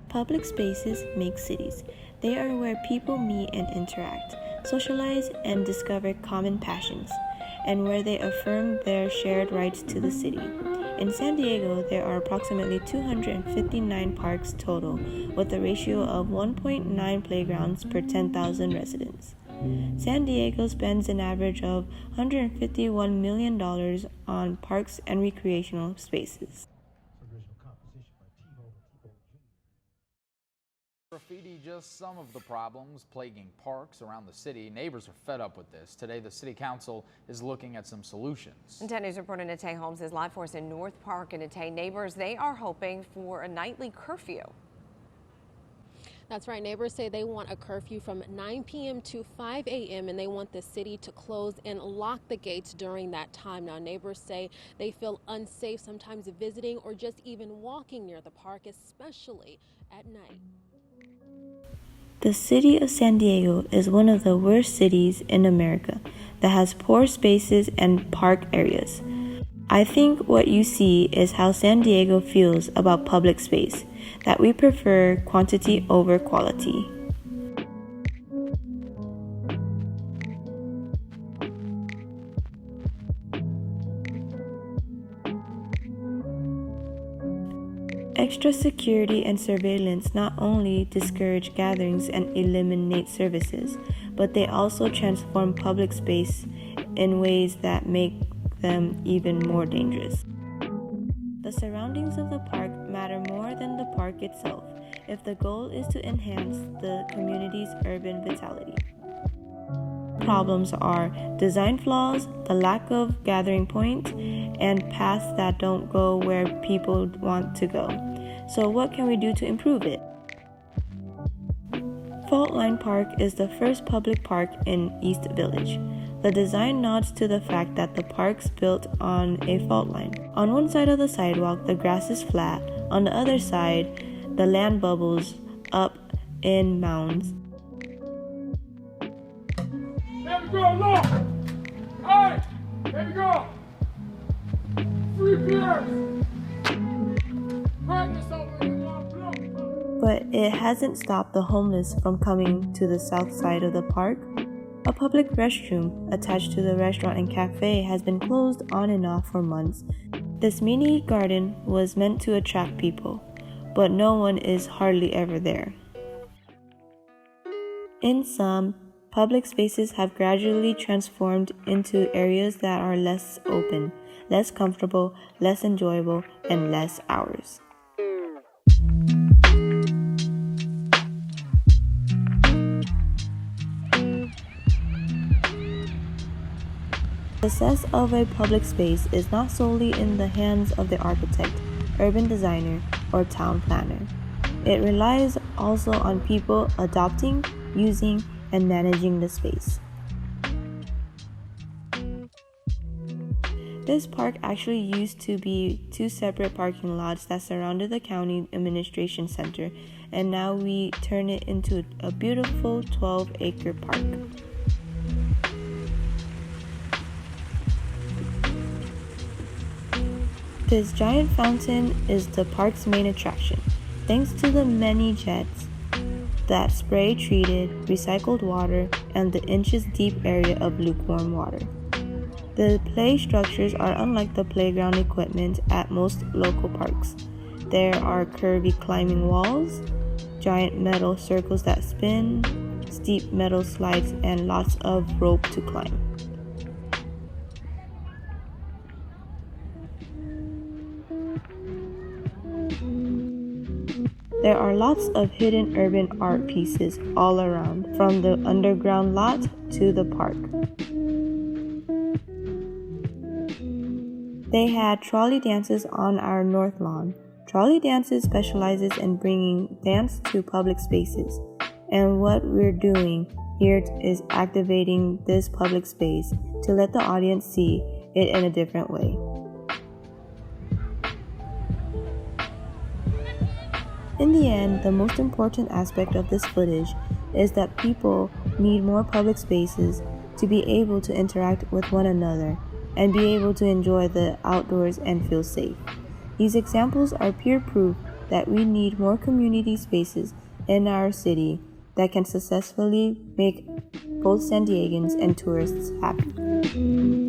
Public spaces make cities. They are where people meet and interact, socialize, and discover common passions, and where they affirm their shared rights to the city. In San Diego, there are approximately 259 parks total, with a ratio of 1.9 playgrounds per 10,000 residents. San Diego spends an average of $151 million on parks and recreational spaces. Graffiti just some of the problems plaguing parks around the city. Neighbors are fed up with this. Today, the City Council is looking at some solutions. 10 News reporter Natay Holmes is live for us in North Park. And Natay, neighbors, they are hoping for a nightly curfew. That's right. Neighbors say they want a curfew from 9 p.m. to 5 a.m. and they want the city to close and lock the gates during that time. Now, neighbors say they feel unsafe sometimes visiting or just even walking near the park, especially at night. The city of San Diego is one of the worst cities in America that has poor spaces and park areas. I think what you see is how San Diego feels about public space, that we prefer quantity over quality. Extra security and surveillance not only discourage gatherings and eliminate services, but they also transform public space in ways that make them even more dangerous. The surroundings of the park matter more than the park itself if the goal is to enhance the community's urban vitality. Problems are design flaws, the lack of gathering point, and paths that don't go where people want to go. So what can we do to improve it? Fault Line Park is the first public park in East Village. The design nods to the fact that the park's built on a fault line. On one side of the sidewalk, the grass is flat. On the other side, the land bubbles up in mounds. Baby girl, look! Hey! Baby girl! 3 beers! Practice over in blue! But it hasn't stopped the homeless from coming to the south side of the park. A public restroom attached to the restaurant and cafe has been closed on and off for months. This mini garden was meant to attract people, but no one is hardly ever there. In sum, public spaces have gradually transformed into areas that are less open, less comfortable, less enjoyable, and less ours. The success of a public space is not solely in the hands of the architect, urban designer, or town planner. It relies also on people adopting, using, and managing the space. This park actually used to be 2 separate parking lots that surrounded the county administration center, and now we turn it into a beautiful 12-acre park. This giant fountain is the park's main attraction, thanks to the many jets that spray treated, recycled water and the inches-deep area of lukewarm water. The play structures are unlike the playground equipment at most local parks. There are curvy climbing walls, giant metal circles that spin, steep metal slides, and lots of rope to climb. There are lots of hidden urban art pieces all around, from the underground lot to the park. They had trolley dances on our north lawn. Trolley dances specializes in bringing dance to public spaces, and what we're doing here is activating this public space to let the audience see it in a different way. In the end, the most important aspect of this footage is that people need more public spaces to be able to interact with one another and be able to enjoy the outdoors and feel safe. These examples are pure proof that we need more community spaces in our city that can successfully make both San Diegans and tourists happy.